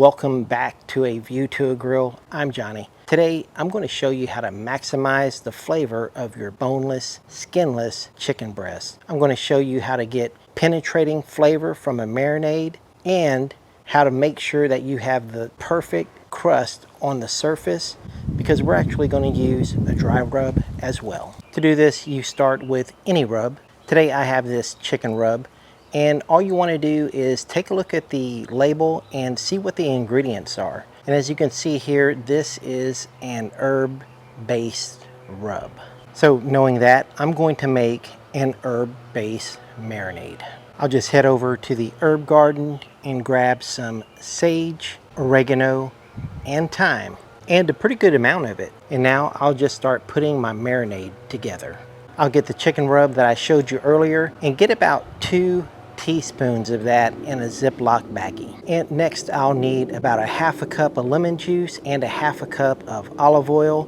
Welcome back to A View to a Grill. I'm Johnny. Today I'm going to show you how to maximize the flavor of your boneless, skinless chicken breast. I'm going to show you how to get penetrating flavor from a marinade and how to make sure that you have the perfect crust on the surface, because we're actually going to use a dry rub as well. To do this, you start with any rub. Today I have this chicken rub. And all you want to do is take a look at the label and see what the ingredients are. And as you can see here, this is an herb-based rub. So knowing that, I'm going to make an herb-based marinade. I'll just head over to the herb garden and grab some sage, oregano, and thyme, and a pretty good amount of it. And now I'll just start putting my marinade together. I'll get the chicken rub that I showed you earlier and get about 2 teaspoons of that in a Ziploc baggie. And next I'll need about a half a cup of lemon juice and a half a cup of olive oil,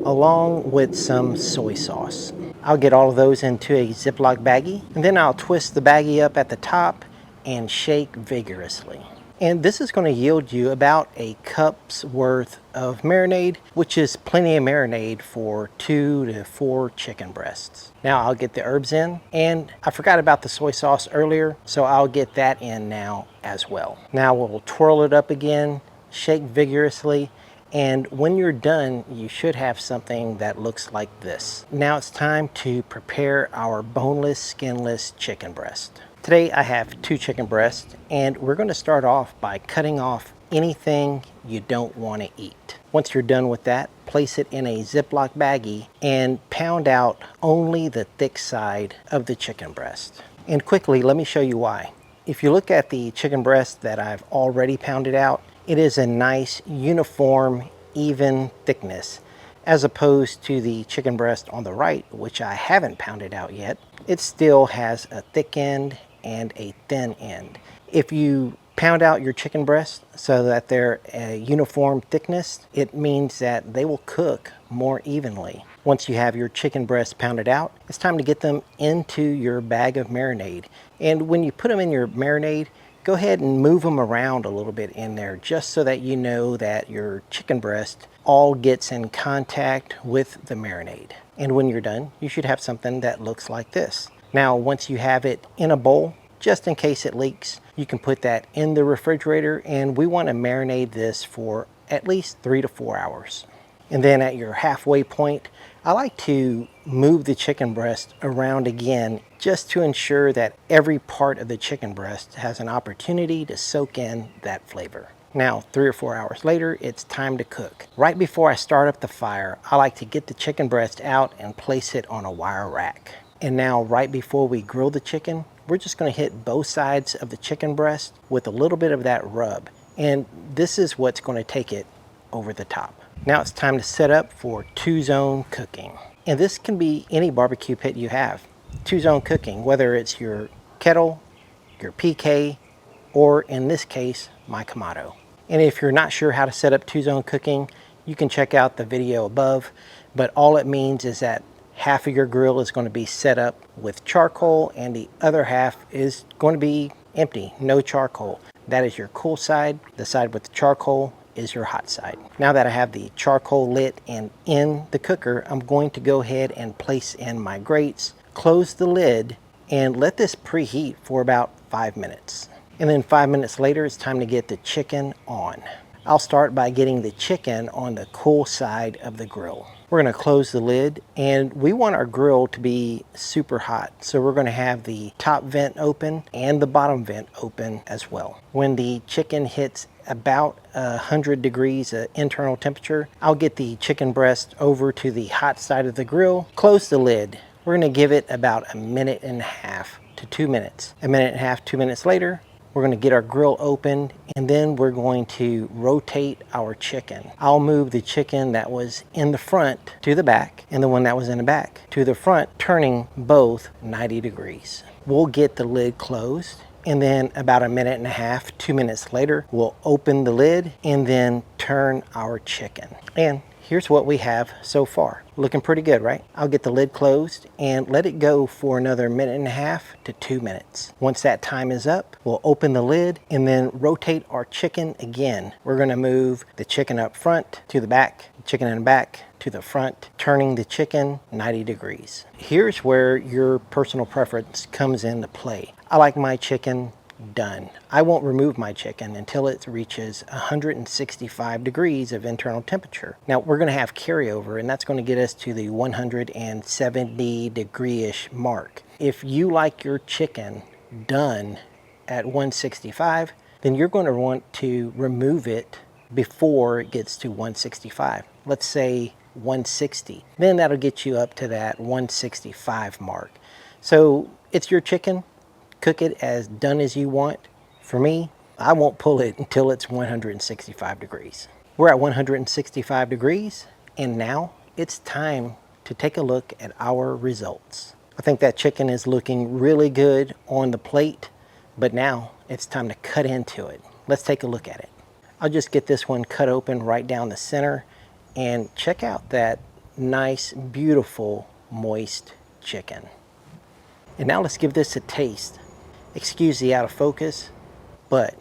along with some soy sauce. I'll get all of those into a Ziploc baggie, and then I'll twist the baggie up at the top and shake vigorously. And this is going to yield you about a cup's worth of marinade, which is plenty of marinade for 2 to 4 chicken breasts. Now I'll get the herbs in, and I forgot about the soy sauce earlier, so I'll get that in now as well. Now we'll twirl it up again, shake vigorously, and when you're done, you should have something that looks like this. Now it's time to prepare our boneless, skinless chicken breast. Today I have 2 chicken breasts, and we're going to start off by cutting off anything you don't want to eat. Once you're done with that, place it in a Ziploc baggie and pound out only the thick side of the chicken breast. And quickly, let me show you why. If you look at the chicken breast that I've already pounded out, it is a nice, uniform, even thickness, as opposed to the chicken breast on the right, which I haven't pounded out yet. It still has a thick end and a thin end. If you pound out your chicken breast so that they're a uniform thickness, it means that they will cook more evenly. Once you have your chicken breast pounded out, it's time to get them into your bag of marinade. And when you put them in your marinade, go ahead and move them around a little bit in there, just so that you know that your chicken breast all gets in contact with the marinade. And when you're done, you should have something that looks like this. Now, once you have it in a bowl, just in case it leaks, you can put that in the refrigerator, and we want to marinate this for at least 3 to 4 hours. And then at your halfway point, I like to move the chicken breast around again, just to ensure that every part of the chicken breast has an opportunity to soak in that flavor. Now, 3 or 4 hours later, it's time to cook. Right before I start up the fire, I like to get the chicken breast out and place it on a wire rack. And now, right before we grill the chicken, we're just going to hit both sides of the chicken breast with a little bit of that rub. And this is what's going to take it over the top. Now it's time to set up for 2-zone cooking. And this can be any barbecue pit you have. 2-zone cooking, whether it's your kettle, your PK, or in this case, my Kamado. And if you're not sure how to set up 2-zone cooking, you can check out the video above. But all it means is that half of your grill is going to be set up with charcoal, and the other half is going to be empty, no charcoal. That is your cool side. The side with the charcoal is your hot side. Now that I have the charcoal lit and in the cooker, I'm going to go ahead and place in my grates, close the lid, and let this preheat for about 5 minutes. And then 5 minutes later, it's time to get the chicken on. I'll start by getting the chicken on the cool side of the grill. We're going to close the lid, and we want our grill to be super hot. So we're going to have the top vent open and the bottom vent open as well. When the chicken hits about 100 degrees internal temperature, I'll get the chicken breast over to the hot side of the grill, close the lid. We're going to give it about 1.5 to 2 minutes. 1.5, 2 minutes later, we're going to get our grill opened, and then we're going to rotate our chicken. I'll move the chicken that was in the front to the back, and the one that was in the back to the front, turning both 90 degrees. We'll get the lid closed, and then about 1.5, 2 minutes later, we'll open the lid and then turn our chicken. And here's what we have so far. Looking pretty good, right? I'll get the lid closed and let it go for another 1.5 to 2 minutes. Once that time is up, we'll open the lid and then rotate our chicken again. We're gonna move the chicken up front to the back, chicken in the back to the front, turning the chicken 90 degrees. Here's where your personal preference comes into play. I like my chicken done. I won't remove my chicken until it reaches 165 degrees of internal temperature. Now we're going to have carryover, and that's going to get us to the 170 degree-ish mark. If you like your chicken done at 165, then you're going to want to remove it before it gets to 165. Let's say 160. Then that'll get you up to that 165 mark. So it's your chicken. Cook it as done as you want. For me, I won't pull it until it's 165 degrees. We're at 165 degrees, and now it's time to take a look at our results. I think that chicken is looking really good on the plate, but now it's time to cut into it. Let's take a look at it. I'll just get this one cut open right down the center, and check out that nice, beautiful, moist chicken. And now let's give this a taste. Excuse the out of focus, but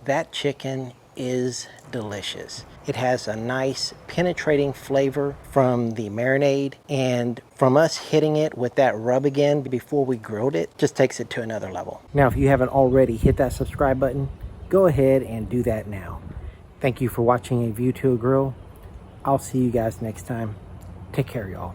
that chicken is delicious. It has a nice penetrating flavor from the marinade, and from us hitting it with that rub again before we grilled it just takes it to another level. Now, if you haven't already hit that subscribe button, go ahead and do that now. Thank you for watching A View to a Grill. I'll see you guys next time. Take care, y'all.